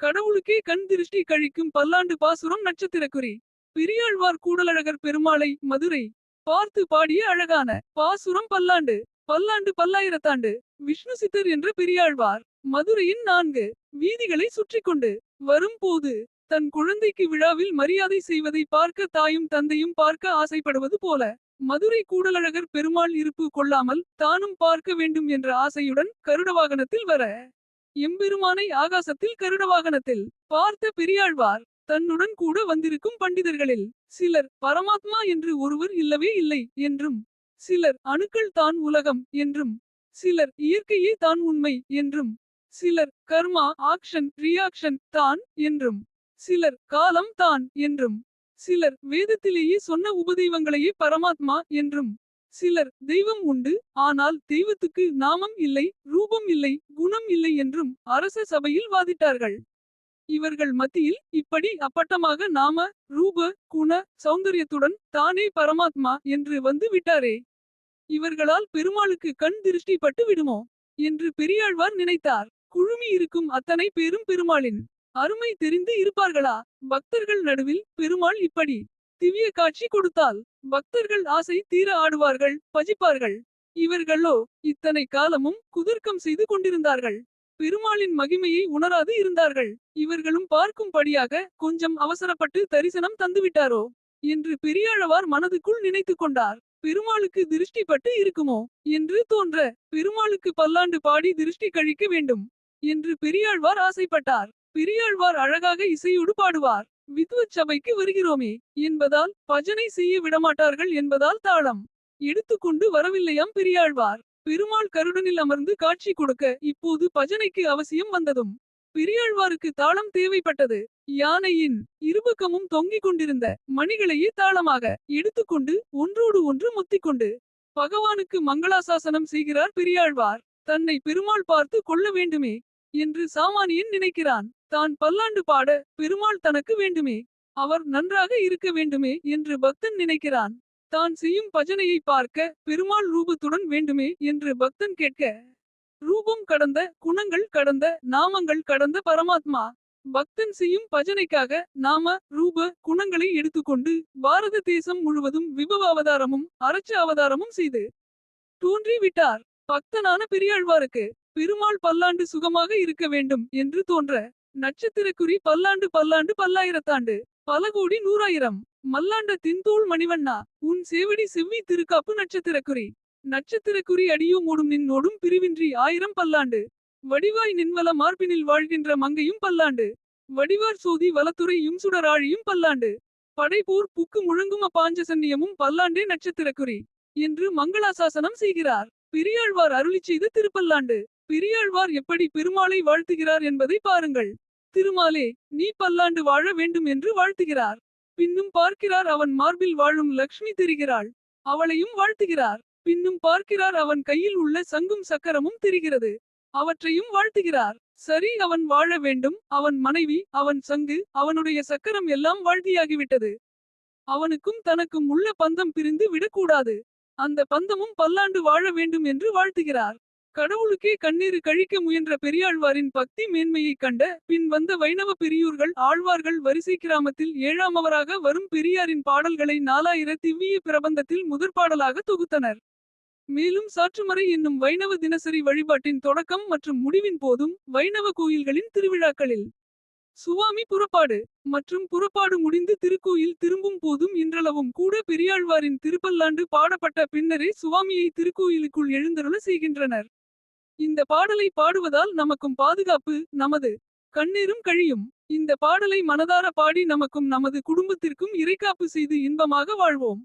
கடவுளுக்கே கண் திருஷ்டி கழிக்கும் பல்லாண்டு பாசுரம் நட்சத்திரக்குறி. பெரியாழ்வார் கூடலழகர் பெருமாளை மதுரை பார்த்து பாடிய அழகான பாசுரம் பல்லாண்டு. பல்லாண்டு பல்லாயிரத்தாண்டு. விஷ்ணு சித்தர் என்ற பெரியாழ்வார் மதுரையின் 4 வீதிகளை சுற்றி கொண்டு வரும் போது தன் குழந்தைக்கு விழாவில் மரியாதை செய்வதை பார்க்க தாயும் தந்தையும் பார்க்க ஆசைப்படுவது போல மதுரை கூடலழகர் பெருமாள் இருப்பு கொள்ளாமல் தானும் பார்க்க வேண்டும் என்ற ஆசையுடன் கருடவாகனத்தில் வர எம்பெருமானை ஆகாசத்தில் கருடவாகனத்தில் பார்த்த பெரியாழ்வார் தன்னுடன் கூட வந்திருக்கும் பண்டிதர்களில் சிலர் பரமாத்மா என்று ஒருவர் இல்லவே இல்லை என்றும், சிலர் அணுக்கள் தான் உலகம் என்றும், சிலர் இயற்கையே தான் உண்மை என்றும், சிலர் கர்மா ஆக்ஷன் ரியாக்ஷன் தான் என்றும், சிலர் காலம் தான் என்றும், சிலர் வேதத்திலேயே சொன்ன உபதெய்வங்களையே பரமாத்மா என்றும், சிலர் தெய்வம் உண்டு ஆனால் தெய்வத்துக்கு நாமம் இல்லை ரூபம் இல்லை குணம் இல்லை என்றும் அரச சபையில் வாதிட்டார்கள். இவர்கள் மத்தியில் இப்படி அப்பட்டமாக நாம ரூப குண சௌந்தரியத்துடன் தானே பரமாத்மா என்று வந்து விட்டாரே, இவர்களால் பெருமாளுக்கு கண் திருஷ்டி பட்டு விடுமோ என்று பெரியாழ்வார் நினைத்தார். குழுமி இருக்கும் அத்தனை பேரும் பெருமாளின் அருமை தெரிந்து இருப்பார்களா? பக்தர்கள் நடுவில் பெருமாள் இப்படி திவ்ய காட்சி கொடுத்தால் பக்தர்கள் ஆசை தீர ஆடுவார்கள் பஜிப்பார்கள். இவர்களோ இத்தனை காலமும் குதர்க்கம் செய்து கொண்டிருந்தார்கள். பெருமாளின் மகிமையை உணராது இருந்தார்கள். இவர்களும் பார்க்கும்படியாக கொஞ்சம் அவசரப்பட்டு தரிசனம் தந்துவிட்டாரோ என்று பெரியாழ்வார் மனதுக்குள் நினைத்து கொண்டார். பெருமாளுக்கு திருஷ்டி பட்டு இருக்குமோ என்று தோன்ற பெருமாளுக்கு பல்லாண்டு பாடி திருஷ்டி கழிக்க வேண்டும் என்று பெரியாழ்வார் ஆசைப்பட்டார். பெரியாழ்வார் அழகாக இசையோடு பாடுவார். வித்வத் சபைக்கு வருகிறோமே என்பதால் பஜனை செய்ய விடமாட்டார்கள் என்பதால் தாளம் எடுத்துக்கொண்டு வரவில்லையாம் பெரியாழ்வார். பெருமாள் கருடனில் அமர்ந்து காட்சி கொடுக்க இப்போது பஜனைக்கு அவசியம் வந்ததும் பெரியாழ்வாருக்கு தாளம் தேவைப்பட்டது. யானையின் இருபக்கமும் தொங்கிக் கொண்டிருந்த மணிகளையே தாளமாக எடுத்துக்கொண்டு ஒன்றோடு ஒன்று முத்திக்கொண்டு பகவானுக்கு மங்களாசாசனம் செய்கிறார் பெரியாழ்வார். தன்னை பெருமாள் பார்த்து கொள்ள வேண்டுமே என்று சாமானியன் நினைக்கிறான். தான் பல்லாண்டு பாட பெருமாள் தனக்கு வேண்டுமே, அவர் நன்றாக இருக்க வேண்டுமே என்று பக்தன் நினைக்கிறான். தான் செய்யும் பஜனையை பார்க்க பெருமாள் ரூபத்துடன் வேண்டுமே என்று பக்தன் கேட்க, ரூபம் கடந்த குணங்கள் கடந்த நாமங்கள் கடந்த பரமாத்மா பக்தன் செய்யும் பஜனைக்காக நாம ரூப குணங்களை எடுத்துக்கொண்டு பாரத தேசம் முழுவதும் விபவ அவதாரமும் அரச்ச அவதாரமும் செய்து தோன்றி விட்டார். பக்தனான பெரியாழ்வாருக்கு பெருமாள் பல்லாண்டு சுகமாக இருக்க வேண்டும் என்று தோன்ற நட்சத்திரக்குறி பல்லாண்டு பல்லாண்டு பல்லாயிரத்தாண்டு பல கோடி நூறாயிரம் மல்லாண்ட தின்தோள் மணிவண்ணா உன் சேவடி செவ்வி திருக்காப்பு நட்சத்திரக்குறி. நட்சத்திரக்குறி அடியோ மூடும் நின்னோடும் பிரிவின்றி 1000 பல்லாண்டு. வடிவாய் நின்வல மார்பினில் வாழ்கின்ற மங்கையும் பல்லாண்டு. வடிவார் சோதி வலத்துறையும் சுடராழியும் பல்லாண்டு. படைபோர் புக்கு முழங்கும பாஞ்சசன்னியமும் பல்லாண்டே நட்சத்திரக்குறி என்று மங்களாசாசனம் செய்கிறார். பெரியாழ்வார் அருளி செய்த திருப்பல்லாண்டு. பெரியாழ்வார் எப்படி பெருமாளை வாழ்த்துகிறார் என்பதை பாருங்கள். திருமாலே நீ பல்லாண்டு வாழ வேண்டும் என்று வாழ்த்துகிறார். பின்னும் பார்க்கிறார் அவன் மார்பில் வாழும் லக்ஷ்மி தெரிகிறாள். அவளையும் வாழ்த்துகிறார். பின்னும் பார்க்கிறார் அவன் கையில் உள்ள சங்கும் சக்கரமும் தெரிகிறது. அவற்றையும் வாழ்த்துகிறார். சரி, அவன் வாழ வேண்டும். அவன் மனைவி அவன் சங்கு அவனுடைய சக்கரம் எல்லாம் வாழ்த்தியாகிவிட்டது. அவனுக்கும் தனக்கும் உள்ள பந்தம் பிரிந்து விடக்கூடாது. அந்த பந்தமும் பல்லாண்டு வாழ வேண்டும் என்று வாழ்த்துகிறார். கடவுளுக்கே கண்ணீரு கழிக்க முயன்ற பெரியாழ்வாரின் பக்தி மேன்மையை கண்ட பின் வந்த வைணவ பெரியூர்கள் ஆழ்வார்கள் வரிசை கிராமத்தில் 7ஆமவராக வரும் பெரியாரின் பாடல்களை 4000 திவ்விய பிரபந்தத்தில் முதற்பாடலாக தொகுத்தனர். மேலும் சாற்றுமறை என்னும் வைணவ தினசரி வழிபாட்டின் தொடக்கம் மற்றும் முடிவின் போதும் வைணவ கோயில்களின் திருவிழாக்களில் சுவாமி புறப்பாடு மற்றும் புறப்பாடு முடிந்து திருக்கோயில் திரும்பும் போதும் இன்றளவும் கூட பெரியாழ்வாரின் திருப்பல்லாண்டு பாடப்பட்ட பின்னரே சுவாமியை திருக்கோயிலுக்குள் எழுந்தருள செய்கின்றனர். இந்த பாடலை பாடுவதால் நமக்கும் பாதுகாப்பு, நமது கண்ணீரும் கழியும். இந்த பாடலை மனதார பாடி நமக்கும் நமது குடும்பத்திற்கும் இறைக்காப்பு செய்து இன்பமாக வாழ்வோம்.